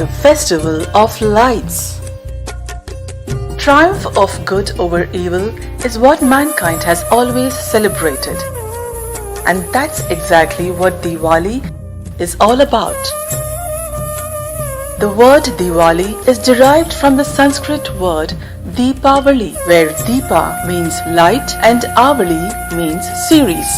the Festival of Lights. Triumph of good over evil is what mankind has always celebrated. And that's exactly what Diwali is all about. The word Diwali is derived from the Sanskrit word Deepavali, where Deepa means light and Avali means series.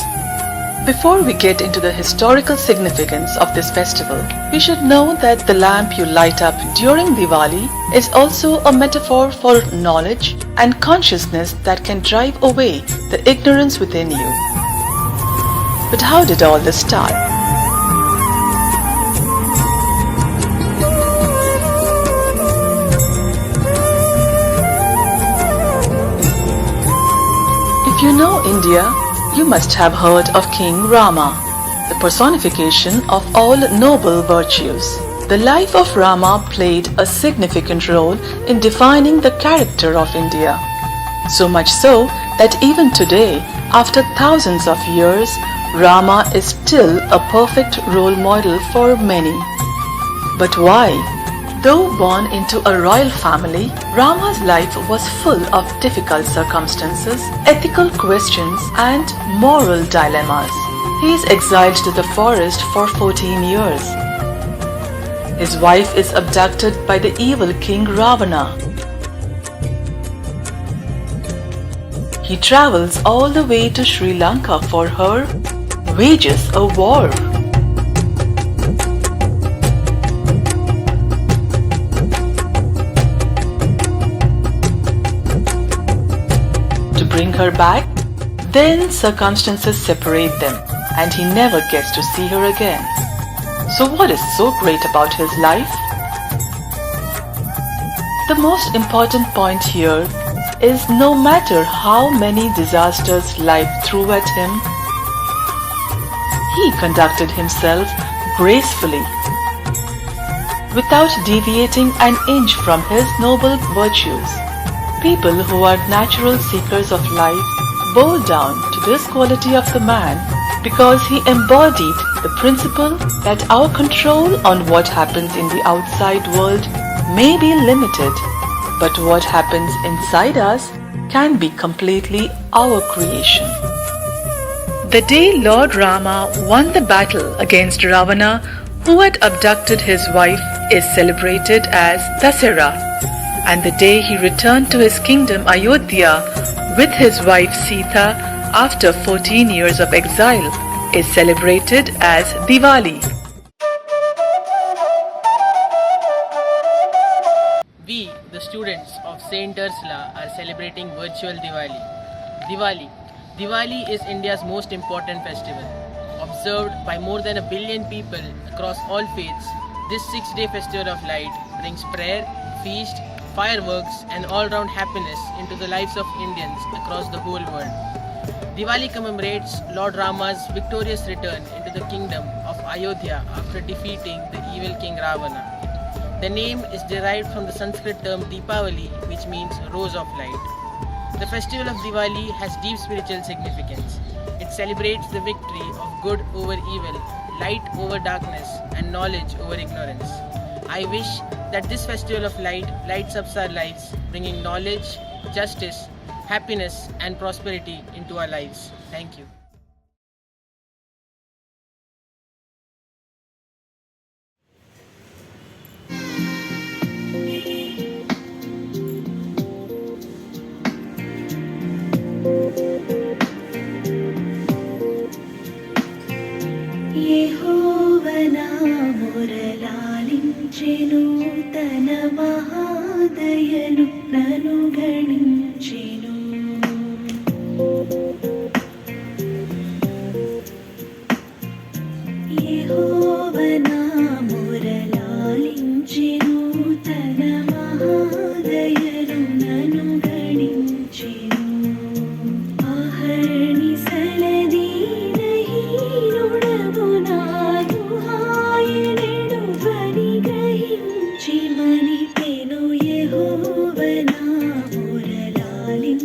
Before we get into the historical significance of this festival, we should know that the lamp you light up during Diwali is also a metaphor for knowledge and consciousness that can drive away the ignorance within you. But how did all this start? If you know India, you must have heard of King Rama, the personification of all noble virtues. The life of Rama played a significant role in defining the character of India. So much so that even today, after thousands of years, Rama is still a perfect role model for many. But why? Though born into a royal family, Rama's life was full of difficult circumstances, ethical questions, and moral dilemmas. He is exiled to the forest for 14 years. His wife is abducted by the evil king Ravana. He travels all the way to Sri Lanka for her, wages a war. Bring her back, then circumstances separate them and he never gets to see her again. So what is so great about his life? The most important point here is no matter how many disasters life threw at him, he conducted himself gracefully, without deviating an inch from his noble virtues. People who are natural seekers of life bow down to this quality of the man because he embodied the principle that our control on what happens in the outside world may be limited, but what happens inside us can be completely our creation. The day Lord Rama won the battle against Ravana, who had abducted his wife, is celebrated as Dasera. And the day he returned to his kingdom Ayodhya with his wife Sita after 14 years of exile is celebrated as Diwali. We, the students of Saint Ursula, are celebrating virtual Diwali. Diwali is India's most important festival. Observed by more than 1 billion people across all faiths, this 6-day festival of light brings prayer, feast, fireworks and all-round happiness into the lives of Indians across the whole world. Diwali commemorates Lord Rama's victorious return into the kingdom of Ayodhya after defeating the evil king Ravana. The name is derived from the Sanskrit term Deepavali, which means rose of light. The festival of Diwali has deep spiritual significance. It celebrates the victory of good over evil, light over darkness and knowledge over ignorance. I wish that this festival of light lights up our lives, bringing knowledge, justice, happiness and prosperity into our lives. Thank you. యెహోవనా మురళాలించెను తన మహాదయను నను గణించెను యెహోవనా మురళాలించెను తన మహాదయను నను గణించెను అహర్నిశలది చిమని పెను యెహోవనా మురళాలించెను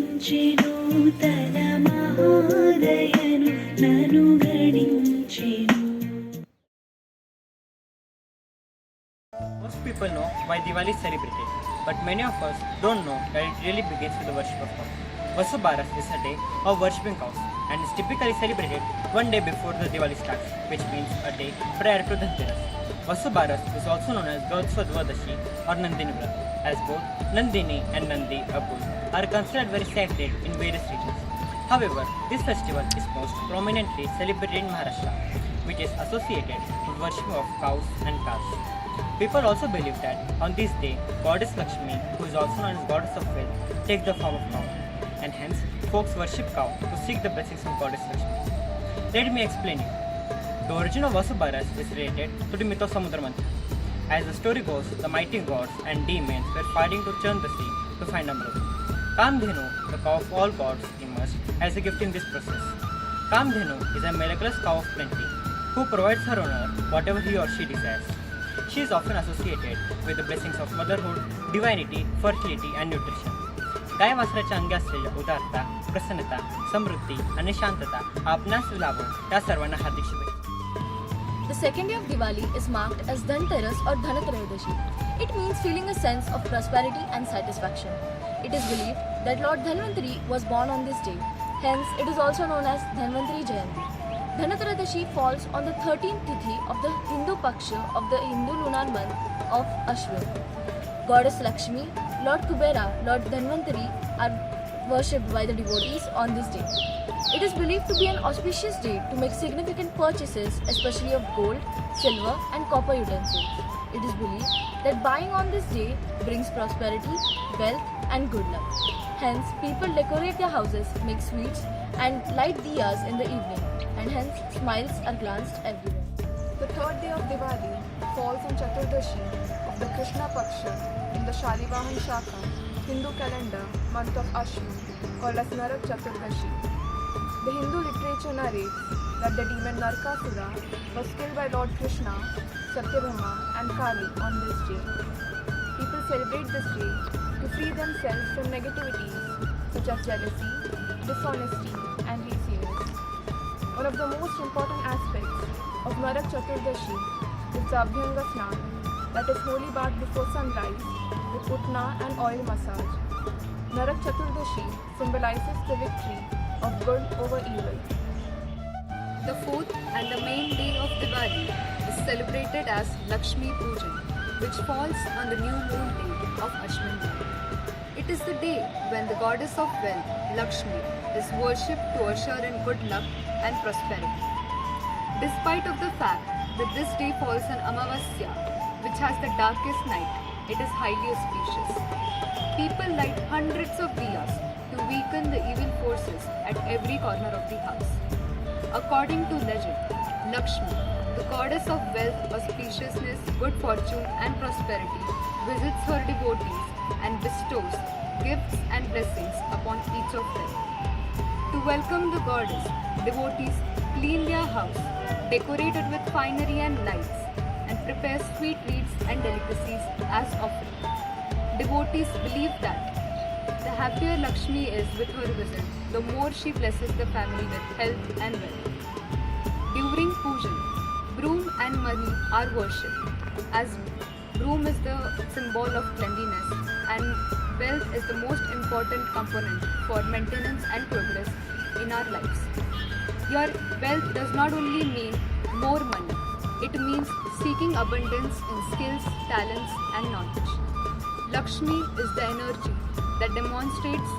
Most people know why Diwali is celebrated, but many of us don't know that it really begins with the worship of cows. Vasubaras is a day of worshipping cows and is typically celebrated one day before the Diwali starts, which means a day prior to Dhanteras. Vasubaras is also known as Gautsa Dvadashi or Nandini Vrat, as both Nandini and Nandi, a bull, are considered very sacred in various regions. However, this festival is most prominently celebrated in Maharashtra, which is associated with worship of cows and calves. People also believe that on this day, Goddess Lakshmi, who is also known as Goddess of Wealth, takes the form of cow, and hence folks worship cow to seek the blessings of Goddess Lakshmi. Let me explain you. The origin of Vasubaras is related to the myth of Samudramantha. As the story goes, the mighty gods and demons were fighting to churn the sea to find Amrut. Kamdhenu, the cow of all gods, emerged as a gift in this process. Kamdhenu is a miraculous cow of plenty, who provides her owner whatever he or she desires. She is often associated with the blessings of motherhood, divinity, fertility and nutrition. गाय वासराच्या अंगी असलेल्या उदारता, प्रसन्नता, समृद्धी आणि शांतता आपणास लाभो या सर्वांना हार्दिक शुभेच्छा. The second day of Diwali is marked as Dhanteras or Dhanatrayadashi. It means feeling a sense of prosperity and satisfaction. It is believed that Lord Dhanvantari was born on this day. Hence, it is also known as Dhanvantari Jayanti. Dhanatrayadashi falls on the 13th tithi of the Hindu Paksha of the Hindu lunar month of Ashwin. Goddess Lakshmi, Lord Kubera, Lord Dhanvantari are worshipped by the devotees on this day. It is believed to be an auspicious day to make significant purchases, especially of gold, silver and copper utensils. It is believed that buying on this day brings prosperity, wealth and good luck. Hence, people decorate their houses, make sweets and light diyas in the evening, and hence smiles are glanced everywhere. The third day of Diwali falls on Chaturdashi of the Krishna Paksha in the Shalivahan Shaka Hindu calendar month of Ashwin, called as Narak Chaturdashi. The Hindu literature narrates that the demon Narkasura was killed by Lord Krishna, Satyabhama and Kali on this day. People celebrate this day to free themselves from negativities such as jealousy, dishonesty and laziness. One of the most important aspects of Narak Chaturdashi is the Abhyanga Snan, that is holy bath before sunrise with utna and oil massage. Narak Chaturdashi symbolizes the victory of good over evil. The fourth and the main day of Diwali is celebrated as Lakshmi Pujan, which falls on the new moon day of Ashwin. It is the day when the goddess of wealth, Lakshmi, is worshipped to usher in good luck and prosperity. Despite of the fact that this day falls on Amavasya, which has the darkest night, it is highly auspicious. People light hundreds of diyas to weaken the evil forces at every corner of the house. According to legend, Lakshmi, the goddess of wealth, auspiciousness, good fortune and prosperity, visits her devotees and bestows gifts and blessings upon each of them. To welcome the goddess, devotees clean their house, decorate it with finery and lights, and prepare sweetmeats and delicacies as offering. Devotees believe that the happier Lakshmi is with her visit, the more she blesses the family with health and wealth. During Pujan, broom and money are worshipped, as broom is the symbol of cleanliness and wealth is the most important component for maintenance and progress in our lives. Your wealth does not only mean more money, it means seeking abundance in skills, talents and knowledge. Lakshmi is the energy that demonstrates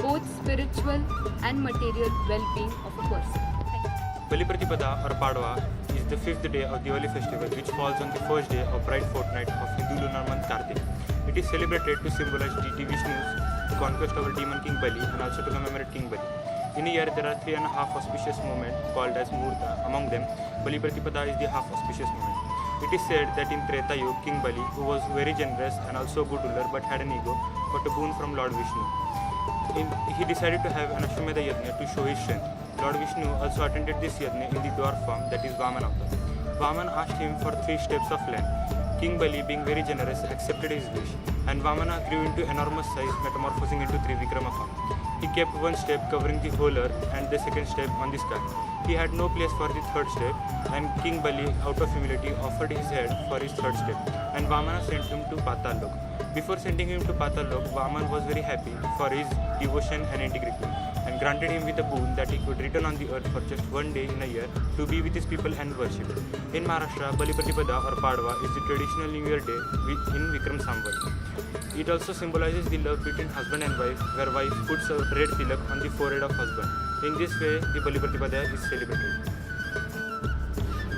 both spiritual and material well-being of a person. Bali Pratipada or Padwa is the fifth day of Diwali festival, which falls on the first day of bright fortnight of Hindu lunar month Kartik. It is celebrated to symbolize deity Vishnu's conquest over demon King Bali and also to commemorate King Bali. In a year, there are 3.5 auspicious moments called as Muhurta. Among them, Bali Pratipada is the half auspicious moment. It is said that in Treta Yuga, King Bali, who was very generous and also a good ruler but had an ego, got a boon from Lord Vishnu. He decided to have an Ashwamedha Yajna to show his strength. Lord Vishnu also attended this Yajna in the dwarf form, that is Vaman avatar. Vaman asked him for 3 steps of land. King Bali, being very generous, accepted his wish, and Vamana grew into enormous size, metamorphosing into Trivikrama form. He kept one step covering the whole earth and the second step on the sky. he had no place for the third step, and King Bali, out of humility, offered his head for his third step, and Vamana sent him to Patal Lok. Before sending him to Patal Lok, Vaman was very happy for his devotion and integrity, and granted him with a boon that he could return on the earth for just one day in a year to be with his people and worship. In Maharashtra, Bali Pratipada or Padwa is the traditional New Year day in Vikram Samvat. It also symbolizes the love between husband and wife, where wife puts a red tilak on the forehead of husband. In this way, the Bali Pratipada is celebrated.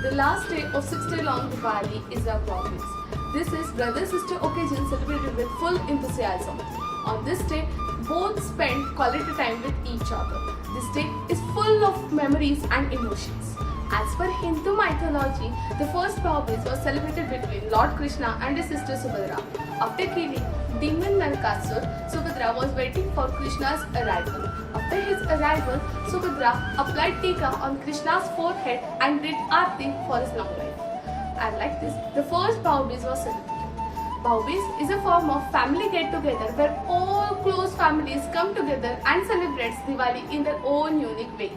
The last day of 6-day-long Diwali is our Bhaubeej. This is brother-sister occasion celebrated with full enthusiasm. On this day, both spend quality time with each other. This day is full of memories and emotions. As per Hindu mythology, the first Bhaubeej was celebrated between Lord Krishna and his sister Subhadra. After killing demon Narakasur, Subhadra was waiting for Krishna's arrival. After his arrival, Subhadra applied tika on Krishna's forehead and did aarti for his long life. And like this, the first Bhaubeej was celebrated. Bhaubeej is a form of family get-together where all close families come together and celebrate Diwali in their own unique way.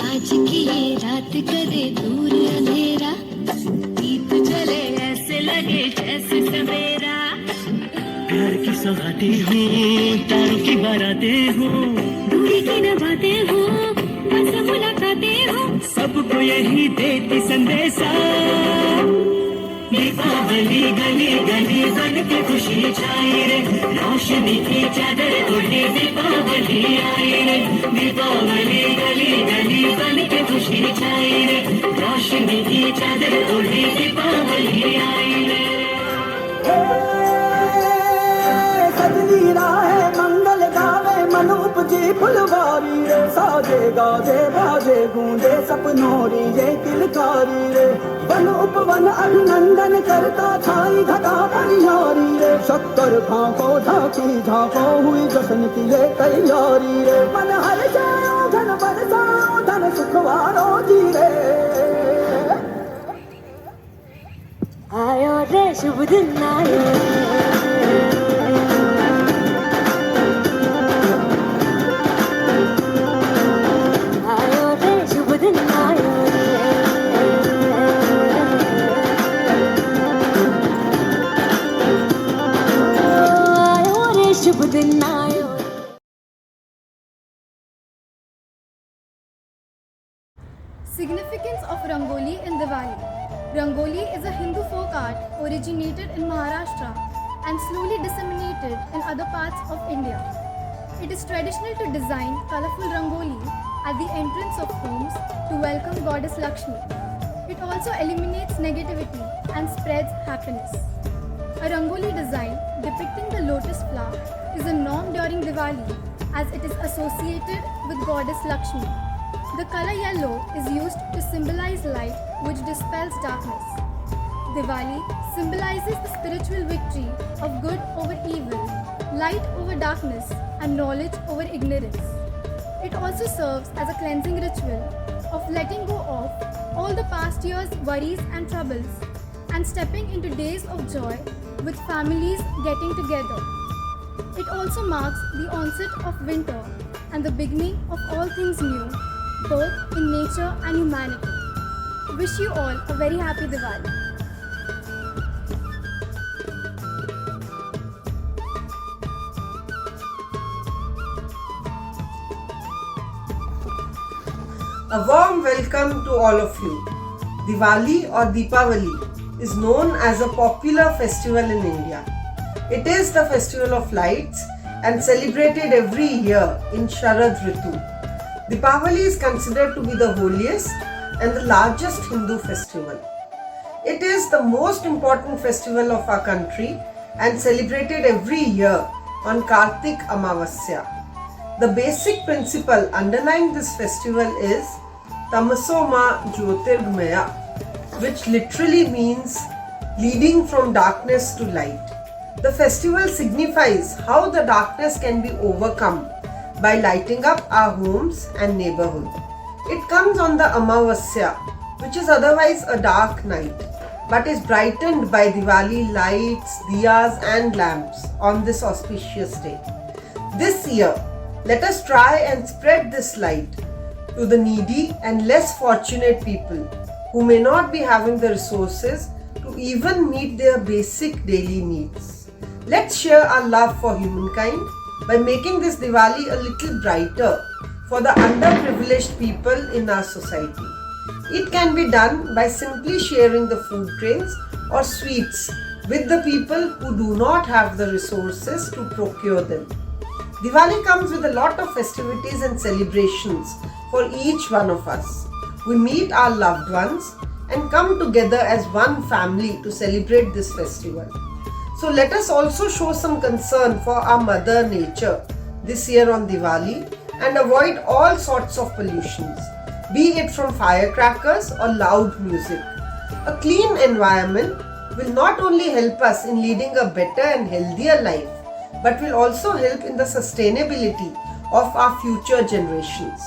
आज की ये रात करे दूर अंधेरा, दीप जले ऐसे लगे जैसे सवेरा। प्यार की सौगातें हूँ, तारों की बारातें हूँ, दूरी की न बातें हो, बस मुलाकातें हो, सबको यही देती संदेशा। दीपावली गली गली बन के खुशी छाई रे, रोशनी की चादर ओढ़े दीपावली आई रे। दीपावली गली गली बन के खुशी छाई रे, रोशनी की चादर ओढ़े दीपावली आई रे। सजनी राहे मंगल गावे मन उपजी फुलवारी रे, साजे गाजे बाजे गूंजे सपनोरी ये किलकारी रे। वन उपवन अभिनंदन करता छाई घटा परिहारी रे, शक्कर भांको झांकी झांको हुई जश्न की ये तैयारी रे। मन हर जाओ धन बरसाओ धन सुखवारो जी रे। आयो रे शुभ दिन आयो, आयो रे शुभ दिन आयो रे। of Rangoli in Diwali. Rangoli is a Hindu folk art originated in Maharashtra and slowly disseminated in other parts of India. It is traditional to design colorful Rangoli at the entrance of homes to welcome Goddess Lakshmi. It also eliminates negativity and spreads happiness. A Rangoli design depicting the lotus flower is a norm during Diwali as it is associated with Goddess Lakshmi. The color yellow is used to symbolize light which dispels darkness. Diwali symbolizes the spiritual victory of good over evil, light over darkness, and knowledge over ignorance. It also serves as a cleansing ritual of letting go of all the past year's worries and troubles and stepping into days of joy with families getting together. It also marks the onset of winter and the beginning of all things new, both in nature and humanity. Wish you all a very happy Diwali. A warm welcome to all of you. Diwali or Deepavali is known as a popular festival in India. It is the festival of lights and celebrated every year in Sharad Ritu. Deepavali is considered to be the holiest and the largest Hindu festival. It is the most important festival of our country and celebrated every year on Kartik Amavasya. The basic principle underlying this festival is Tamaso Ma Jyotirgmaya, which literally means leading from darkness to light. The festival signifies how the darkness can be overcome by lighting up our homes and neighborhood. It comes on the Amavasya, which is otherwise a dark night, but is brightened by Diwali lights, diyas and lamps on this auspicious day. This year, let us try and spread this light to the needy and less fortunate people who may not be having the resources to even meet their basic daily needs. Let's share our love for humankind by making this Diwali a little brighter for the underprivileged people in our society. It can be done by simply sharing the food trays or sweets with the people who do not have the resources to procure them. Diwali comes with a lot of festivities and celebrations for each one of us. We meet our loved ones and come together as one family to celebrate this festival. So let us also show some concern for our mother nature this year on Diwali and avoid all sorts of pollutions, be it from firecrackers or loud music. A clean environment will not only help us in leading a better and healthier life, but will also help in the sustainability of our future generations.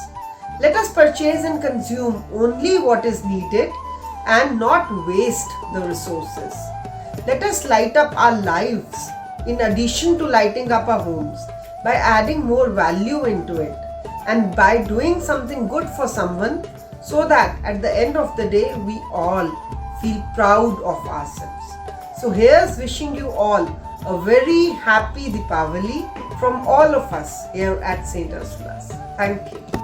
Let us purchase and consume only what is needed and not waste the resources. Let us light up our lives in addition to lighting up our homes by adding more value into it and by doing something good for someone so that at the end of the day we all feel proud of ourselves. So here's wishing you all a very happy Deepavali from all of us here at St. Ursula's. Thank you.